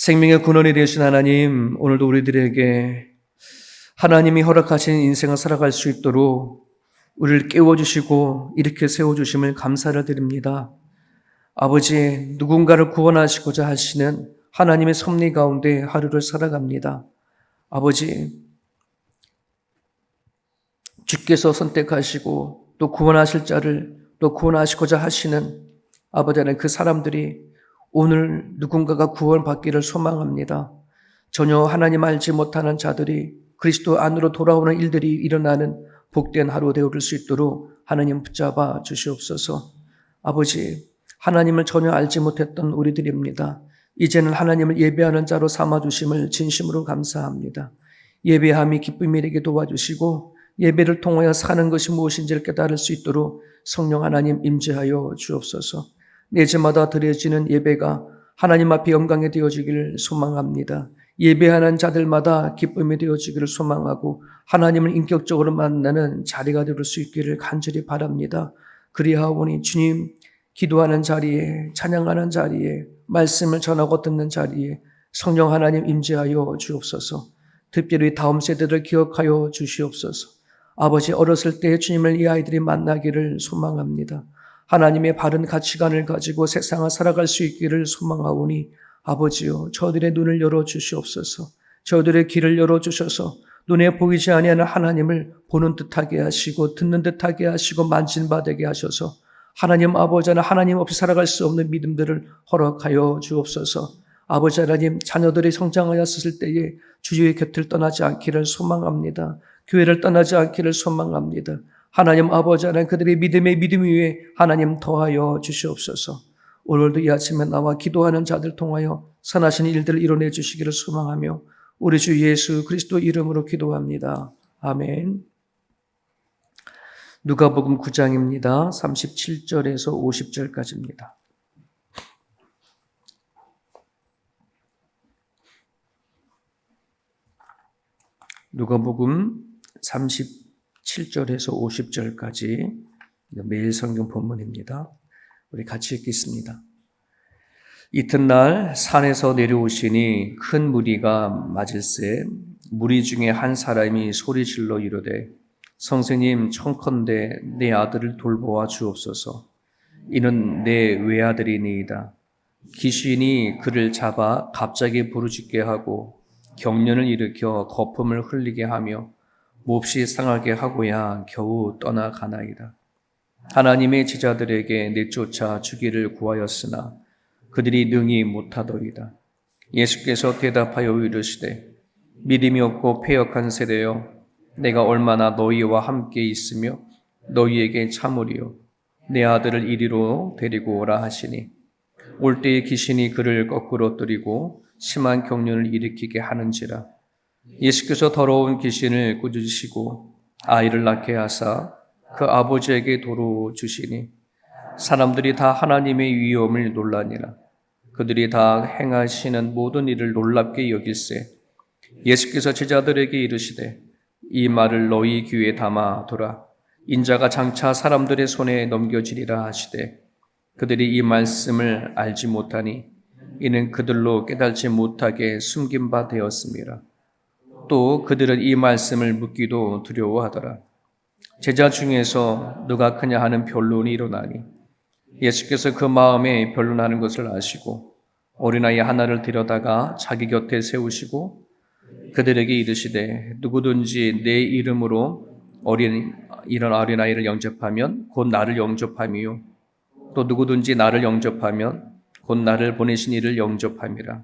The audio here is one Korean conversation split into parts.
생명의 근원이 되신 하나님, 오늘도 우리들에게 하나님이 허락하신 인생을 살아갈 수 있도록 우리를 깨워주시고 이렇게 세워주심을 감사를 드립니다. 아버지, 누군가를 구원하시고자 하시는 하나님의 섭리 가운데 하루를 살아갑니다. 아버지, 주께서 선택하시고 또 구원하실 자를 또 구원하시고자 하시는 아버지 하나님, 그 사람들이 오늘 누군가가 구원받기를 소망합니다. 전혀 하나님 알지 못하는 자들이 그리스도 안으로 돌아오는 일들이 일어나는 복된 하루 되어줄 수 있도록 하나님 붙잡아 주시옵소서. 아버지, 하나님을 전혀 알지 못했던 우리들입니다. 이제는 하나님을 예배하는 자로 삼아주심을 진심으로 감사합니다. 예배함이 기쁨이 되게 도와주시고 예배를 통하여 사는 것이 무엇인지를 깨달을 수 있도록 성령 하나님 임재하여 주옵소서. 매주마다 드려지는 예배가 하나님 앞에 영광이 되어지기를 소망합니다. 예배하는 자들마다 기쁨이 되어지기를 소망하고 하나님을 인격적으로 만나는 자리가 될 수 있기를 간절히 바랍니다. 그리하오니 주님, 기도하는 자리에, 찬양하는 자리에, 말씀을 전하고 듣는 자리에 성령 하나님 임재하여 주옵소서. 특별히 다음 세대를 기억하여 주시옵소서. 아버지, 어렸을 때 주님을 이 아이들이 만나기를 소망합니다. 하나님의 바른 가치관을 가지고 세상을 살아갈 수 있기를 소망하오니 아버지요, 저들의 눈을 열어주시옵소서. 저들의 길을 열어주셔서 눈에 보이지 아니하는 하나님을 보는 듯하게 하시고 듣는 듯하게 하시고 만진 바 되게 하셔서 하나님 아버지는 하나님 없이 살아갈 수 없는 믿음들을 허락하여 주옵소서. 아버지 하나님, 자녀들이 성장하였을 때에 주의 곁을 떠나지 않기를 소망합니다. 교회를 떠나지 않기를 소망합니다. 하나님 아버지 하나님, 그들의 믿음의 믿음 위에 하나님 더하여 주시옵소서. 오늘도 이 아침에 나와 기도하는 자들 통하여 선하신 일들을 이뤄내 주시기를 소망하며 우리 주 예수 그리스도 이름으로 기도합니다. 아멘. 누가복음 9장입니다. 37절에서 50절까지입니다. 누가복음 37절에서 50절까지 매일 성경 본문입니다. 우리 같이 읽겠습니다. 이튿날 산에서 내려오시니 큰 무리가 맞을새 무리 중에 한 사람이 소리질러 이르되 선생님, 청컨대 내 아들을 돌보아 주옵소서. 이는 내 외아들이니이다. 귀신이 그를 잡아 갑자기 부르짖게 하고 경련을 일으켜 거품을 흘리게 하며 몹시 상하게 하고야 겨우 떠나가나이다. 하나님의 제자들에게 내쫓아 주기를 구하였으나 그들이 능히 못하더이다. 예수께서 대답하여 이르시되 믿음이 없고 패역한 세대여, 내가 얼마나 너희와 함께 있으며 너희에게 참으리요. 내 아들을 이리로 데리고 오라 하시니 올 때에 귀신이 그를 거꾸로 뜨리고 심한 경련을 일으키게 하는지라. 예수께서 더러운 귀신을 꾸짖으시고 아이를 낳게 하사 그 아버지에게 도로 주시니 사람들이 다 하나님의 위엄을 놀라니라. 그들이 다 행하시는 모든 일을 놀랍게 여길새 예수께서 제자들에게 이르시되 이 말을 너희 귀에 담아 두라. 인자가 장차 사람들의 손에 넘겨지리라 하시되 그들이 이 말씀을 알지 못하니 이는 그들로 깨달지 못하게 숨긴 바 되었습니다. 또 그들은 이 말씀을 묻기도 두려워하더라. 제자 중에서 누가 크냐 하는 변론이 일어나니 예수께서 그 마음에 변론하는 것을 아시고 어린아이 하나를 데려다가 자기 곁에 세우시고 그들에게 이르시되 누구든지 내 이름으로 이런 어린아이를 영접하면 곧 나를 영접함이요 또 누구든지 나를 영접하면 곧 나를 보내신 이를 영접함이라.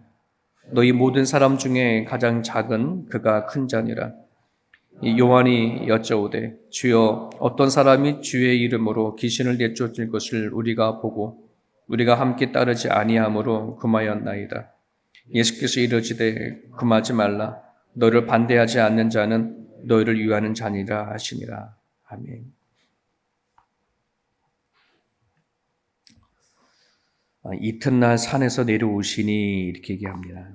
너희 모든 사람 중에 가장 작은 그가 큰 자니라. 요한이 여짜오되 주여, 어떤 사람이 주의 이름으로 귀신을 내쫓을 것을 우리가 보고 우리가 함께 따르지 아니하므로 금하였나이다. 예수께서 이르시되 금하지 말라. 너를 반대하지 않는 자는 너희를 위하는 자니라 하시니라. 아멘. 이튿날 산에서 내려오시니 이렇게 얘기합니다.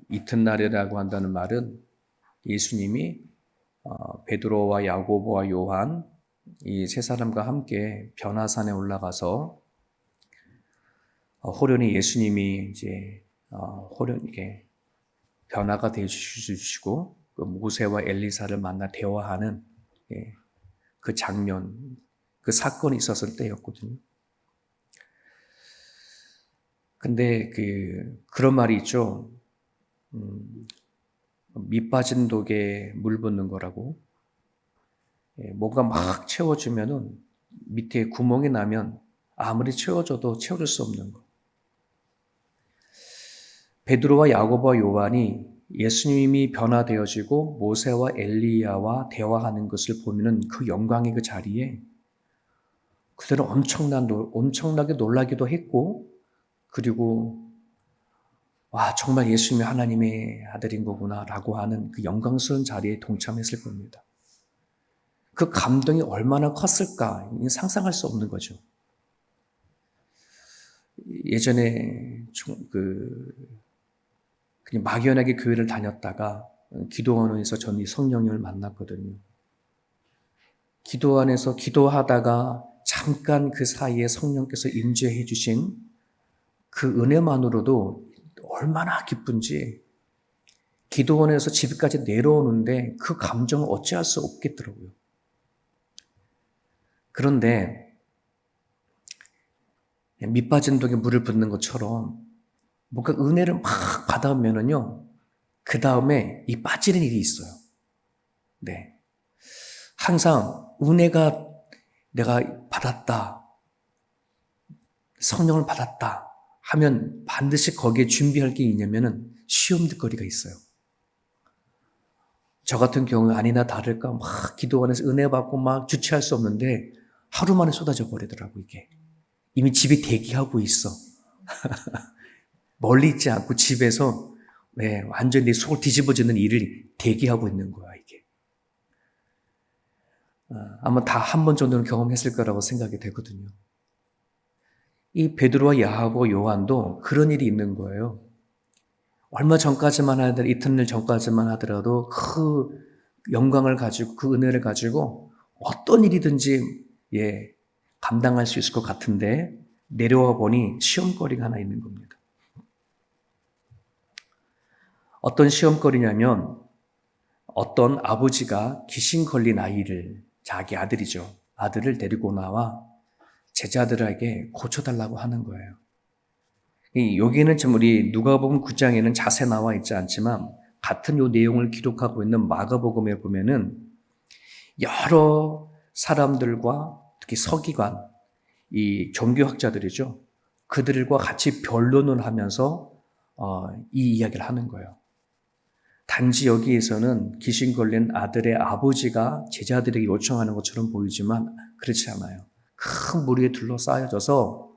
이튿날이라고 한다는 말은 예수님이 베드로와 야고보와 요한 이 세 사람과 함께 변화산에 올라가서 호련히 예수님이 이제 이게 변화가 되어 주시고 그 모세와 엘리사를 만나 대화하는 그 장면, 그 사건이 있었을 때였거든요. 근데 그런 말이 있죠. 밑 빠진 독에 물 붓는 거라고. 뭔가 막 채워주면은 밑에 구멍이 나면 아무리 채워줘도 채워줄 수 없는 거. 베드로와 야고보와 요한이 예수님이 변화되어지고 모세와 엘리야와 대화하는 것을 보면은 그 영광의 그 자리에 그들은 엄청나게 놀라기도 했고, 그리고 와, 정말 예수님이 하나님의 아들인 거구나 라고 하는 그 영광스러운 자리에 동참했을 겁니다. 그 감동이 얼마나 컸을까 상상할 수 없는 거죠. 예전에 그냥 막연하게 교회를 다녔다가 기도원에서 전 이 성령님을 만났거든요. 기도원에서 기도하다가 잠깐 그 사이에 성령께서 임재해 주신 그 은혜만으로도 얼마나 기쁜지 기도원에서 집까지 내려오는데 그 감정을 어찌할 수 없겠더라고요. 그런데 밑 빠진 독에 물을 붓는 것처럼 뭔가 은혜를 막 받아오면은요, 그 다음에 이 빠지는 일이 있어요. 네. 항상 은혜가 내가 받았다, 성령을 받았다 하면 반드시 거기에 준비할 게 있냐면은 시험거리가 있어요. 저 같은 경우에 아니나 다를까 막 기도원에서 은혜 받고 막 주체할 수 없는데 하루 만에 쏟아져 버리더라고 이게. 이미 집에 대기하고 있어. 멀리 있지 않고 집에서 완전히 내 속을 뒤집어지는 일을 대기하고 있는 거야 이게. 아마 다 한 번 정도는 경험했을 거라고 생각이 되거든요. 이 베드로와 야고보, 요한도 그런 일이 있는 거예요. 얼마 전까지만 하더라도 이튿날 전까지만 하더라도 그 영광을 가지고 그 은혜를 가지고 어떤 일이든지 감당할 수 있을 것 같은데 내려와 보니 시험거리가 하나 있는 겁니다. 어떤 시험거리냐면 어떤 아버지가 귀신 걸린 아이를, 자기 아들이죠. 아들을 데리고 나와 제자들에게 고쳐달라고 하는 거예요. 여기는 좀 우리 누가복음 9장에는 자세히 나와 있지 않지만 같은 요 내용을 기록하고 있는 마가복음에 보면은 여러 사람들과 특히 서기관, 이 종교학자들이죠. 그들과 같이 변론을 하면서 이 이야기를 하는 거예요. 단지 여기에서는 귀신 걸린 아들의 아버지가 제자들에게 요청하는 것처럼 보이지만 그렇지 않아요. 큰 무리에 둘러싸여져서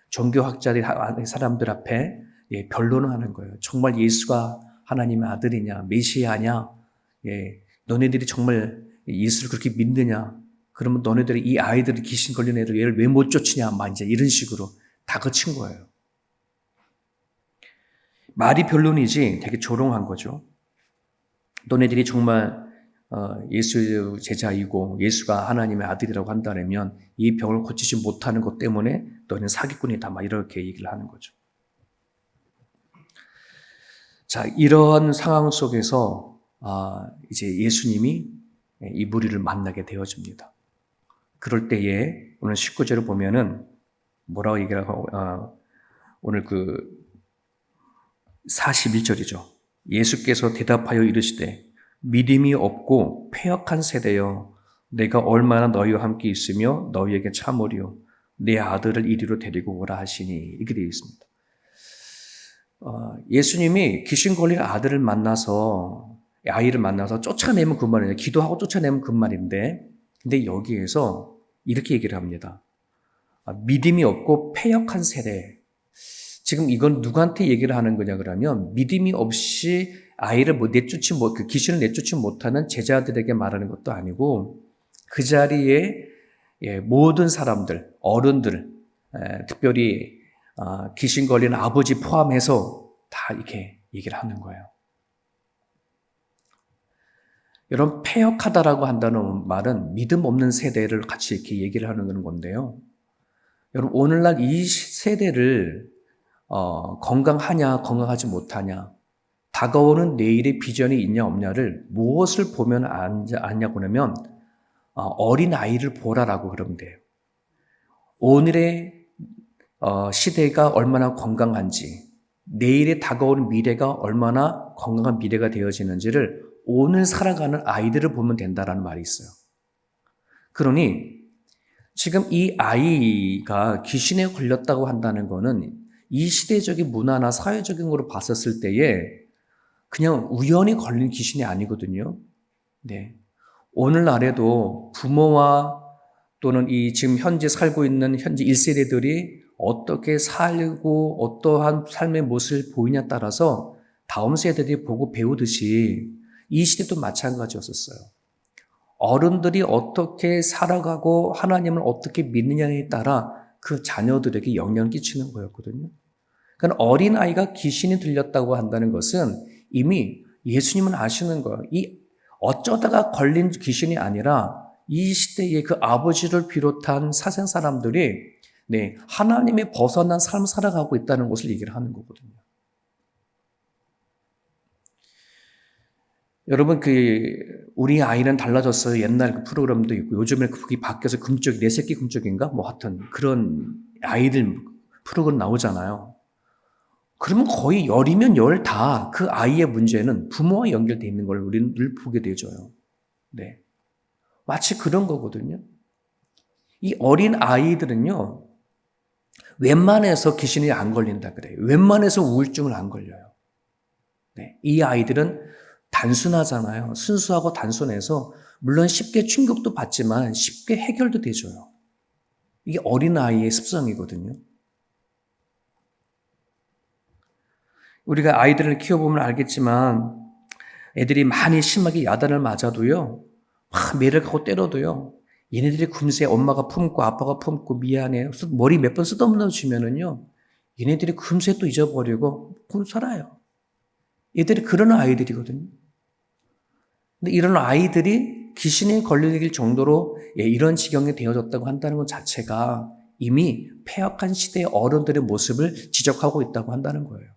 종교학자들 사람들 앞에 변론을 하는 거예요. 정말 예수가 하나님의 아들이냐, 메시아냐, 너네들이 정말 예수를 그렇게 믿느냐? 그러면 너네들이 이 아이들이 귀신 걸린 애들 얘를 왜 못 쫓으냐? 막 이제 이런 식으로 다그친 거예요. 말이 변론이지 되게 조롱한 거죠. 너네들이 정말 예수 제자이고 예수가 하나님의 아들이라고 한다면 이 병을 고치지 못하는 것 때문에 너희는 사기꾼이다 막 이렇게 얘기를 하는 거죠. 자, 이러한 상황 속에서 이제 예수님이 이 무리를 만나게 되어집니다. 그럴 때에 오늘 19절을 보면은 뭐라고 얘기를 하고 오늘 41절이죠. 예수께서 대답하여 이르시되 믿음이 없고 패역한 세대여 내가 얼마나 너희와 함께 있으며 너희에게 참으리요 내 아들을 이리로 데리고 오라 하시니 이렇게 되어 있습니다. 예수님이 귀신 걸린 아이를 만나서 쫓아내면 그 말이에요. 기도하고 쫓아내면 그 말인데 근데 여기에서 이렇게 얘기를 합니다. 믿음이 없고 패역한 세대. 지금 이건 누구한테 얘기를 하는 거냐 그러면 믿음이 없이 아이를 그 귀신을 내쫓지 못하는 제자들에게 말하는 것도 아니고 그 자리에 모든 사람들, 어른들, 특별히 귀신 걸린 아버지 포함해서 다 이렇게 얘기를 하는 거예요. 여러분, 패역하다라고 한다는 말은 믿음 없는 세대를 같이 이렇게 얘기를 하는 건데요. 여러분, 오늘날 이 세대를 건강하냐, 건강하지 못하냐, 다가오는 내일의 비전이 있냐, 없냐를 무엇을 보면 아냐고 하면 어린 아이를 보라라고 그러면 돼요. 오늘의 시대가 얼마나 건강한지, 내일에 다가오는 미래가 얼마나 건강한 미래가 되어지는지를 오늘 살아가는 아이들을 보면 된다라는 말이 있어요. 그러니 지금 이 아이가 귀신에 걸렸다고 한다는 거는 이 시대적인 문화나 사회적인 거로 봤었을 때에 그냥 우연히 걸린 귀신이 아니거든요. 네. 오늘날에도 부모와 또는 이 지금 현재 살고 있는 현재 1세대들이 어떻게 살고 어떠한 삶의 모습을 보이냐에 따라서 다음 세대들이 보고 배우듯이 이 시대도 마찬가지였었어요. 어른들이 어떻게 살아가고 하나님을 어떻게 믿느냐에 따라 그 자녀들에게 영향을 끼치는 거였거든요. 그러니까 어린아이가 귀신이 들렸다고 한다는 것은 이미 예수님은 아시는 거예요. 이 어쩌다가 걸린 귀신이 아니라 이 시대의 그 아버지를 비롯한 사생 사람들이 하나님의 벗어난 삶을 살아가고 있다는 것을 얘기를 하는 거거든요. 여러분, 우리 아이는 달라졌어요. 옛날 그 프로그램도 있고, 요즘에 그게 바뀌어서 금쪽, 내 새끼 금쪽인가? 뭐 하여튼 그런 아이들 프로그램 나오잖아요. 그러면 거의 열이면 열 다 그 아이의 문제는 부모와 연결되어 있는 걸 우리는 늘 보게 되죠요. 네. 마치 그런 거거든요. 이 어린 아이들은요, 웬만해서 귀신이 안 걸린다 그래요. 웬만해서 우울증을 안 걸려요. 네. 이 아이들은 단순하잖아요. 순수하고 단순해서 물론 쉽게 충격도 받지만 쉽게 해결도 되줘요. 이게 어린아이의 습성이거든요. 우리가 아이들을 키워보면 알겠지만 애들이 많이 심하게 야단을 맞아도요, 막 매를 갖고 때려도요, 얘네들이 금세 엄마가 품고 아빠가 품고 미안해 머리 몇 번 쓰다듬어 주면은요, 얘네들이 금세 또 잊어버리고 살아요. 얘들이 그런 아이들이거든요. 근데 이런 아이들이 귀신에 걸릴 정도로 이런 지경이 되어졌다고 한다는 것 자체가 이미 폐역한 시대의 어른들의 모습을 지적하고 있다고 한다는 거예요.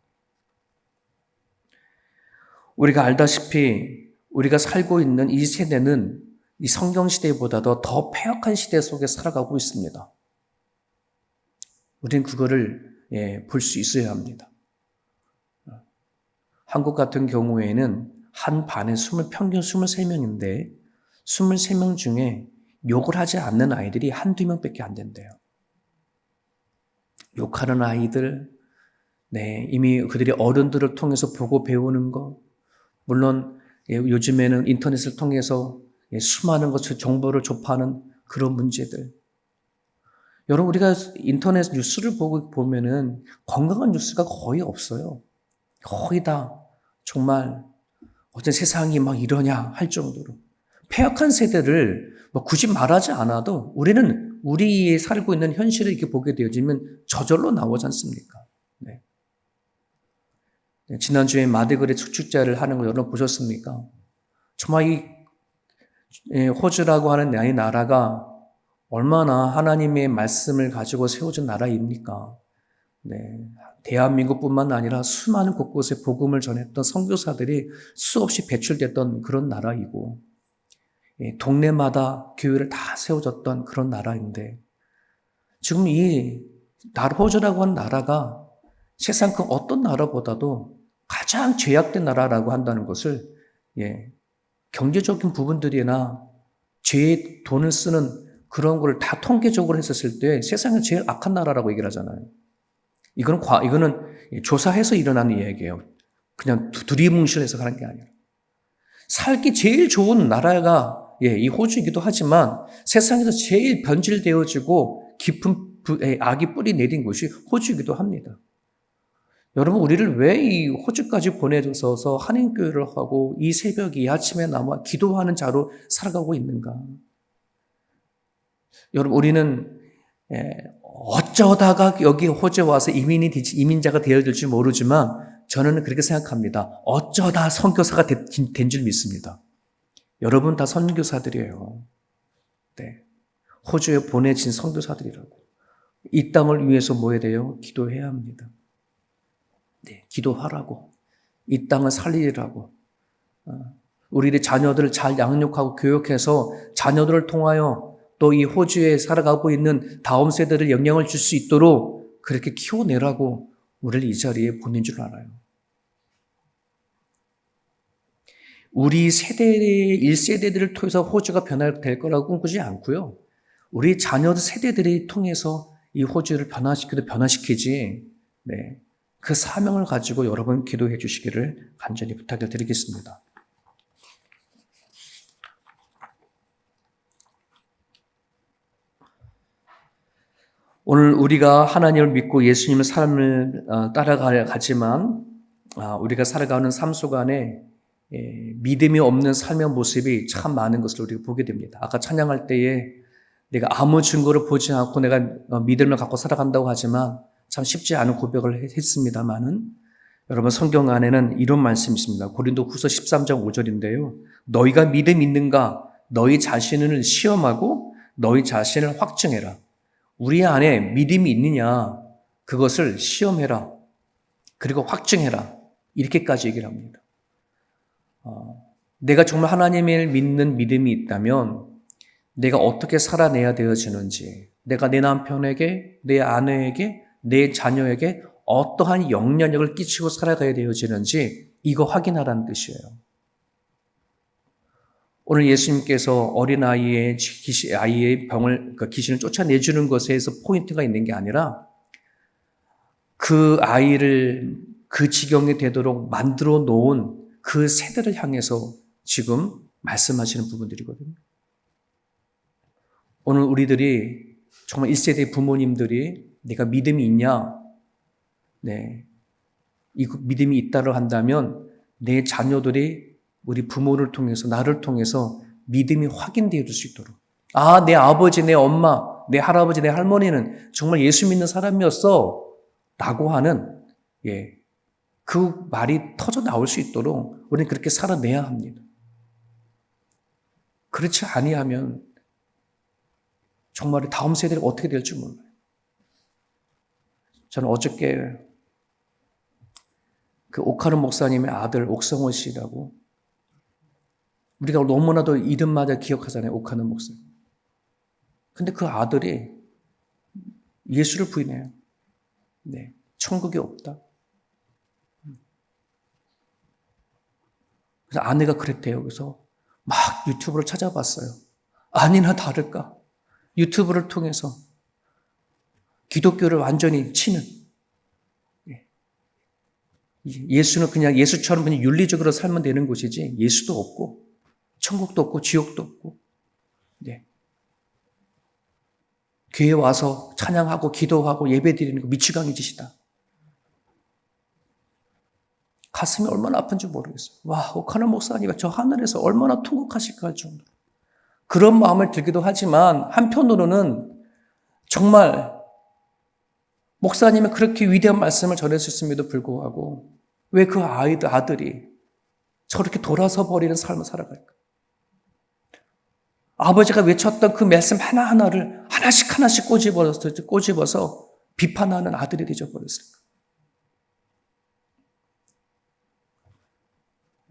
우리가 알다시피 우리가 살고 있는 이 세대는 이 성경 시대보다도 더 폐역한 시대 속에 살아가고 있습니다. 우리는 그거를 볼 수 있어야 합니다. 한국 같은 경우에는 한 반에 평균 23명인데 23명 중에 욕을 하지 않는 아이들이 한두 명밖에 안 된대요. 욕하는 아이들, 이미 그들이 어른들을 통해서 보고 배우는 거, 물론 요즘에는 인터넷을 통해서 수많은 것을 정보를 접하는 그런 문제들. 여러분, 우리가 인터넷 뉴스를 보면은 건강한 뉴스가 거의 없어요. 거의 다 정말 어째 세상이 막 이러냐 할 정도로 폐역한 세대를 굳이 말하지 않아도 우리는 우리 살고 있는 현실을 이렇게 보게 되어지면 저절로 나오지 않습니까? 네. 지난주에 마드그레 축제를 하는 거 여러분 보셨습니까? 정말 이 호주라고 하는 이 나라가 얼마나 하나님의 말씀을 가지고 세워진 나라입니까? 대한민국뿐만 아니라 수많은 곳곳에 복음을 전했던 선교사들이 수없이 배출됐던 그런 나라이고, 동네마다 교회를 다 세워졌던 그런 나라인데, 지금 호주라고 하는 나라가 세상 그 어떤 나라보다도 가장 죄악된 나라라고 한다는 것을, 경제적인 부분들이나 죄에 돈을 쓰는 그런 걸 다 통계적으로 했었을 때 세상에 제일 악한 나라라고 얘기를 하잖아요. 이거는 조사해서 일어난 이야기예요. 그냥 두리뭉실해서 하는 게 아니라. 살기 제일 좋은 나라가 이 호주이기도 하지만 세상에서 제일 변질되어지고 깊은 악이 뿌리 내린 곳이 호주이기도 합니다. 여러분, 우리를 왜 이 호주까지 보내줘서 한인교회를 하고 이 새벽 이 아침에 나와 기도하는 자로 살아가고 있는가? 여러분, 우리는 어쩌다가 여기 호주에 와서 이민자가 되어질지 모르지만 저는 그렇게 생각합니다. 어쩌다 선교사가 된 줄 믿습니다. 여러분 다 선교사들이에요. 호주에 보내진 선교사들이라고. 이 땅을 위해서 뭐 해야 돼요? 기도해야 합니다. 네, 기도하라고. 이 땅을 살리라고. 우리의 자녀들을 잘 양육하고 교육해서 자녀들을 통하여 또 이 호주에 살아가고 있는 다음 세대를 영향을 줄 수 있도록 그렇게 키워내라고 우리를 이 자리에 보낸 줄 알아요. 우리 세대의 1세대들을 통해서 호주가 변화될 거라고 꿈꾸지 않고요. 우리 자녀들 세대들이 통해서 이 호주를 변화시키지, 네. 그 사명을 가지고 여러분 기도해 주시기를 간절히 부탁을 드리겠습니다. 오늘 우리가 하나님을 믿고 예수님의 삶을 따라가지만 우리가 살아가는 삶 속안에 믿음이 없는 삶의 모습이 참 많은 것을 우리가 보게 됩니다. 아까 찬양할 때에 내가 아무 증거를 보지 않고 내가 믿음을 갖고 살아간다고 하지만 참 쉽지 않은 고백을 했습니다만은 여러분 성경 안에는 이런 말씀이 있습니다. 고린도후서 13장 5절인데요. 너희가 믿음 있는가? 너희 자신을 시험하고 너희 자신을 확증해라. 우리 안에 믿음이 있느냐? 그것을 시험해라. 그리고 확증해라. 이렇게까지 얘기를 합니다. 내가 정말 하나님을 믿는 믿음이 있다면 내가 어떻게 살아내야 되어지는지, 내가 내 남편에게, 내 아내에게, 내 자녀에게 어떠한 영향력을 끼치고 살아가야 되어지는지 이거 확인하라는 뜻이에요. 오늘 예수님께서 어린아이의 귀신을 쫓아내주는 것에서 포인트가 있는 게 아니라 그 아이를 그 지경이 되도록 만들어 놓은 그 세대를 향해서 지금 말씀하시는 부분들이거든요. 오늘 우리들이 정말 1세대 부모님들이 내가 믿음이 있냐? 네. 이 믿음이 있다고 한다면 내 자녀들이 우리 부모를 통해서 나를 통해서 믿음이 확인되어 줄 수 있도록 내 아버지, 내 엄마, 내 할아버지, 내 할머니는 정말 예수 믿는 사람이었어 라고 하는 그 말이 터져 나올 수 있도록 우리는 그렇게 살아내야 합니다. 그렇지 아니하면 정말 다음 세대가 어떻게 될지 몰라요. 저는 어저께 그 오카는 목사님의 아들 옥성호 씨라고 우리가 너무나도 이름마다 기억하잖아요. 오카는 목사님. 근데 그 아들이 예수를 부인해요. 네, 천국이 없다. 그래서 아내가 그랬대요. 그래서 막 유튜브를 찾아봤어요. 아니나 다를까. 유튜브를 통해서 기독교를 완전히 치는 예수는 그냥 예수처럼 그냥 윤리적으로 살면 되는 곳이지 예수도 없고 천국도 없고 지옥도 없고 교회 와서 찬양하고 기도하고 예배드리는 거 미치광이 짓이다. 가슴이 얼마나 아픈지 모르겠어요. 와, 오카나 목사님이 저 하늘에서 얼마나 통곡하실까 할 정도로 그런 마음을 들기도 하지만 한편으로는 정말 목사님은 그렇게 위대한 말씀을 전했었음에도 불구하고 왜 그 아들이 저렇게 돌아서 버리는 삶을 살아갈까? 아버지가 외쳤던 그 말씀 하나하나를 하나씩 꼬집어서 비판하는 아들이 되어버렸을까?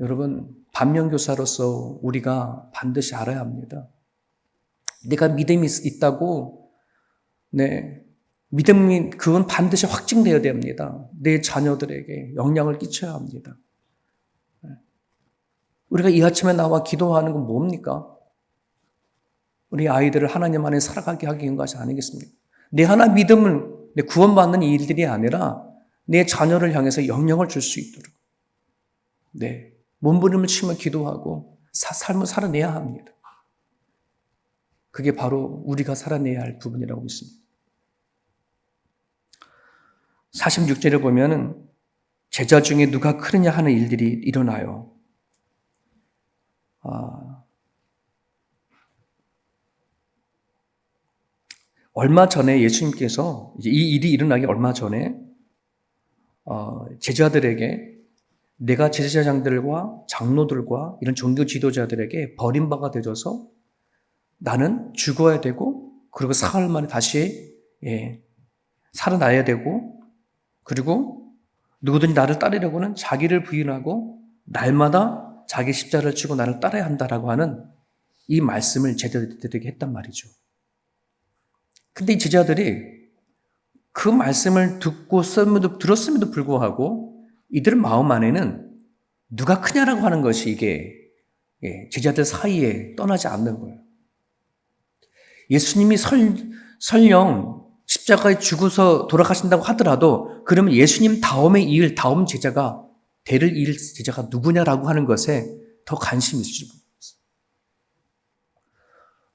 여러분, 반면교사로서 우리가 반드시 알아야 합니다. 내가 믿음이 있다고, 믿음이, 그건 반드시 확증되어야 됩니다. 내 자녀들에게 영향을 끼쳐야 합니다. 우리가 이 아침에 나와 기도하는 건 뭡니까? 우리 아이들을 하나님 안에 살아가게 하기 위한 것이 아니겠습니까? 내 하나 믿음을, 내 구원받는 일들이 아니라 내 자녀를 향해서 영향을 줄 수 있도록. 몸부림을 치며 기도하고 삶을 살아내야 합니다. 그게 바로 우리가 살아내야 할 부분이라고 믿습니다. 46절에 보면은 제자 중에 누가 크느냐 하는 일들이 일어나요. 얼마 전에 예수님께서 이 일이 일어나기 얼마 전에 제자들에게 내가 제사장들과 장로들과 이런 종교 지도자들에게 버림받아 되어서 나는 죽어야 되고 그리고 사흘 만에 다시 살아나야 되고 그리고 누구든지 나를 따르려고는 자기를 부인하고 날마다 자기 십자가를 지고 나를 따라야 한다라고 하는 이 말씀을 제자들에게 했단 말이죠. 근데 이 제자들이 그 말씀을 들었음에도 불구하고 이들 마음 안에는 누가 크냐라고 하는 것이 이게 제자들 사이에 떠나지 않는 거예요. 예수님이 설령 십자가에 죽어서 돌아가신다고 하더라도 그러면 예수님 다음에 다음 제자가 대를 이을 제자가 누구냐라고 하는 것에 더 관심이 있으시고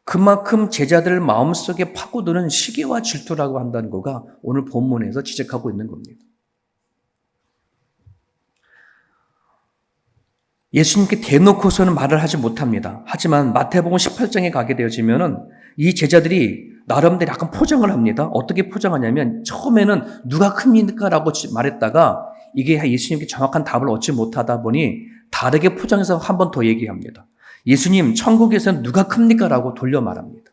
그만큼 제자들 마음속에 파고드는 시기와 질투라고 한다는 거가 오늘 본문에서 지적하고 있는 겁니다. 예수님께 대놓고서는 말을 하지 못합니다. 하지만 마태복음 18장에 가게 되어지면은 이 제자들이 나름대로 약간 포장을 합니다. 어떻게 포장하냐면 처음에는 누가 큽니까? 라고 말했다가 이게 예수님께 정확한 답을 얻지 못하다 보니 다르게 포장해서 한 번 더 얘기합니다. 예수님, 천국에서는 누가 큽니까? 라고 돌려 말합니다.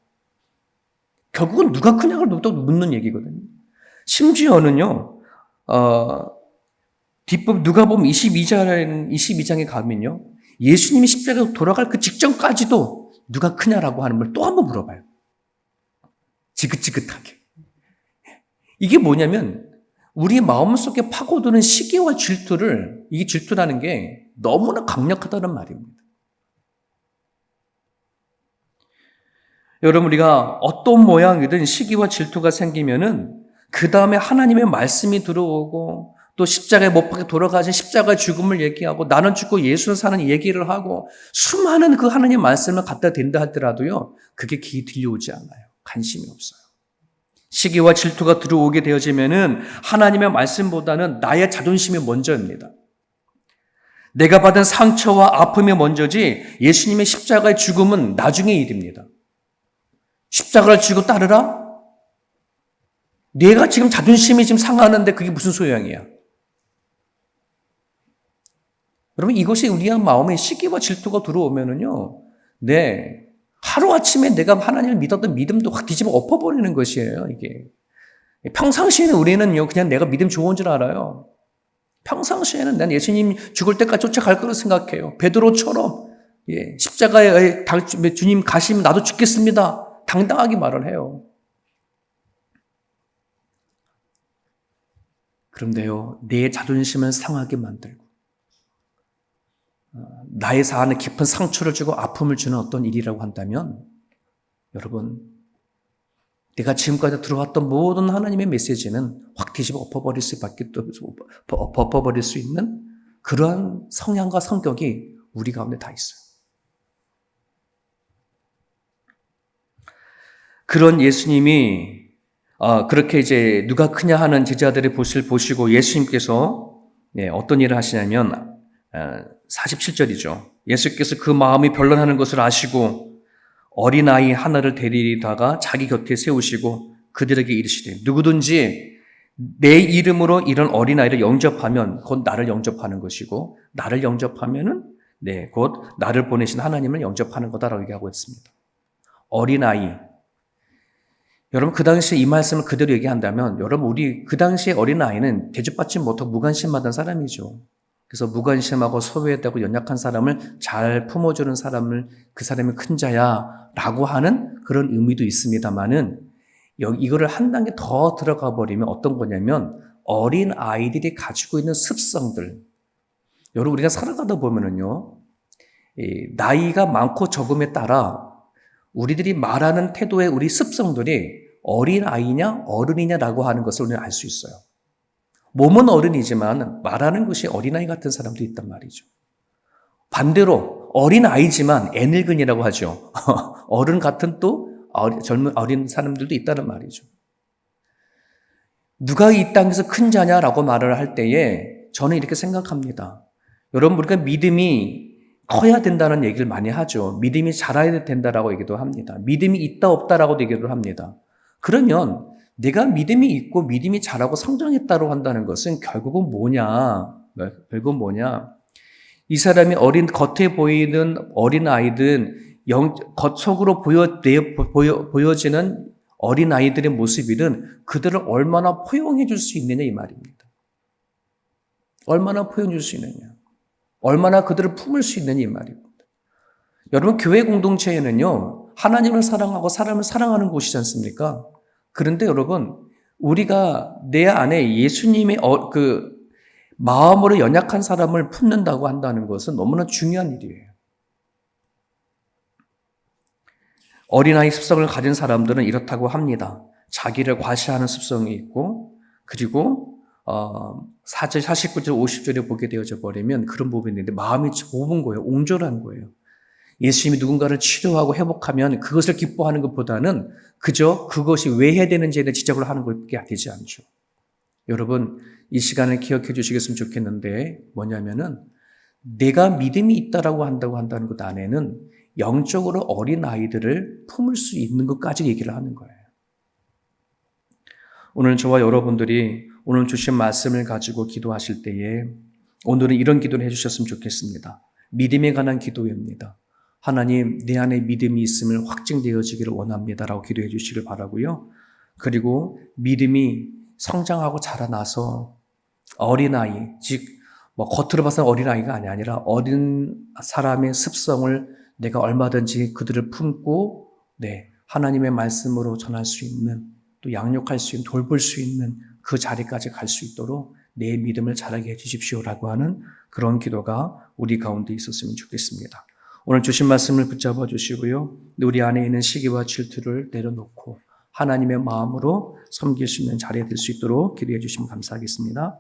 결국은 누가 크냐고 묻는 얘기거든요. 심지어는요, 뒷부분 누가복음 22장에 가면요, 예수님이 십자가에 돌아갈 그 직전까지도 누가 크냐라고 하는 걸 또 한 번 물어봐요. 지긋지긋하게. 이게 뭐냐면 우리 마음속에 파고드는 시기와 질투를, 이게 질투라는 게 너무나 강력하다는 말입니다. 여러분, 우리가 어떤 모양이든 시기와 질투가 생기면은 그 다음에 하나님의 말씀이 들어오고 또 십자가에 못 박혀 돌아가신 십자가의 죽음을 얘기하고 나는 죽고 예수는 사는 얘기를 하고 수많은 그 하나님의 말씀을 갖다 댄다 하더라도요, 그게 귀에 들려오지 않아요. 관심이 없어요. 시기와 질투가 들어오게 되어지면은 하나님의 말씀보다는 나의 자존심이 먼저입니다. 내가 받은 상처와 아픔이 먼저지 예수님의 십자가의 죽음은 나중의 일입니다. 십자가를 지고 따르라? 내가 지금 자존심이 지금 상하는데 그게 무슨 소용이야? 여러분, 이것이 우리의 마음에 시기와 질투가 들어오면은요, 하루아침에 내가 하나님을 믿었던 믿음도 확 뒤집어 엎어버리는 것이에요, 이게. 평상시에는 우리는요, 그냥 내가 믿음 좋은 줄 알아요. 평상시에는 난 예수님 죽을 때까지 쫓아갈 거라고 생각해요. 베드로처럼, 십자가에 주님 가시면 나도 죽겠습니다. 당당하게 말을 해요. 그런데요, 내 자존심을 상하게 만들고 나의 안에 깊은 상처를 주고 아픔을 주는 어떤 일이라고 한다면 여러분, 내가 지금까지 들어왔던 모든 하나님의 메시지는 확 뒤집어 엎어버릴 수 있는 그러한 성향과 성격이 우리 가운데 다 있어요. 그런 예수님이 그렇게 이제 누가 크냐 하는 제자들의 모습을 보시고 예수님께서 어떤 일을 하시냐면 47절이죠. 예수께서 그 마음이 변론하는 것을 아시고 어린아이 하나를 데리다가 자기 곁에 세우시고 그들에게 이르시되 누구든지 내 이름으로 이런 어린아이를 영접하면 곧 나를 영접하는 것이고 나를 영접하면은 곧 나를 보내신 하나님을 영접하는 거다라고 얘기하고 있습니다. 어린아이. 여러분, 그 당시에 이 말씀을 그대로 얘기한다면 여러분, 우리 그 당시에 어린아이는 대접받지 못하고 무관심하던 사람이죠. 그래서 무관심하고 소외되고 연약한 사람을 잘 품어주는 사람을 그 사람이 큰 자야 라고 하는 그런 의미도 있습니다만은 이거를 한 단계 더 들어가 버리면 어떤 거냐면 어린 아이들이 가지고 있는 습성들. 여러분, 우리가 살아가다 보면은요, 나이가 많고 적음에 따라 우리들이 말하는 태도의 우리 습성들이 어린 아이냐 어른이냐라고 하는 것을 우리는 알 수 있어요. 몸은 어른이지만 말하는 것이 어린아이 같은 사람도 있단 말이죠. 반대로 어린 아이지만 애늙은이라고 하죠. 어른 같은 또 어린 사람들도 있다는 말이죠. 누가 이 땅에서 큰 자냐라고 말을 할 때에 저는 이렇게 생각합니다. 여러분, 우리가 믿음이 커야 된다는 얘기를 많이 하죠. 믿음이 자라야 된다라고 얘기도 합니다. 믿음이 있다 없다라고도 얘기를 합니다. 그러면 내가 믿음이 있고 믿음이 자라고 성장했다고 한다는 것은 결국은 뭐냐? 이 사람이 겉에 보이는 어린 아이든 겉속으로 보여지는 어린 아이들의 모습이든 그들을 얼마나 포용해 줄 수 있느냐 이 말입니다. 얼마나 포용해 줄 수 있느냐. 얼마나 그들을 품을 수 있느냐 이 말입니다. 여러분 교회 공동체에는요. 하나님을 사랑하고 사람을 사랑하는 곳이지 않습니까? 그런데 여러분 우리가 내 안에 예수님의 그 마음으로 연약한 사람을 품는다고 한다는 것은 너무나 중요한 일이에요. 어린아이 습성을 가진 사람들은 이렇다고 합니다. 자기를 과시하는 습성이 있고 그리고 49절 50절에 보게 되어져 버리면 그런 부분이 있는데 마음이 좁은 거예요. 옹졸한 거예요. 예수님이 누군가를 치료하고 회복하면 그것을 기뻐하는 것보다는 그저 그것이 왜 해야 되는지에 대한 지적을 하는 것밖에 되지 않죠. 여러분 이 시간을 기억해 주시겠으면 좋겠는데 뭐냐면은 내가 믿음이 있다라고 한다는 것 안에는 영적으로 어린 아이들을 품을 수 있는 것까지 얘기를 하는 거예요. 오늘 저와 여러분들이 오늘 주신 말씀을 가지고 기도하실 때에 오늘은 이런 기도를 해주셨으면 좋겠습니다. 믿음에 관한 기도입니다. 하나님 내 안에 믿음이 있음을 확증되어지기를 원합니다라고 기도해 주시길 바라고요. 그리고 믿음이 성장하고 자라나서 어린아이, 즉 겉으로 봐서는 어린아이가 아니라 어린 사람의 습성을 내가 얼마든지 그들을 품고 하나님의 말씀으로 전할 수 있는 또 양육할 수 있는 돌볼 수 있는 그 자리까지 갈 수 있도록 내 믿음을 자라게 해주십시오라고 하는 그런 기도가 우리 가운데 있었으면 좋겠습니다. 오늘 주신 말씀을 붙잡아 주시고요. 우리 안에 있는 시기와 질투를 내려놓고 하나님의 마음으로 섬길 수 있는 자리에 될 수 있도록 기도해 주시면 감사하겠습니다.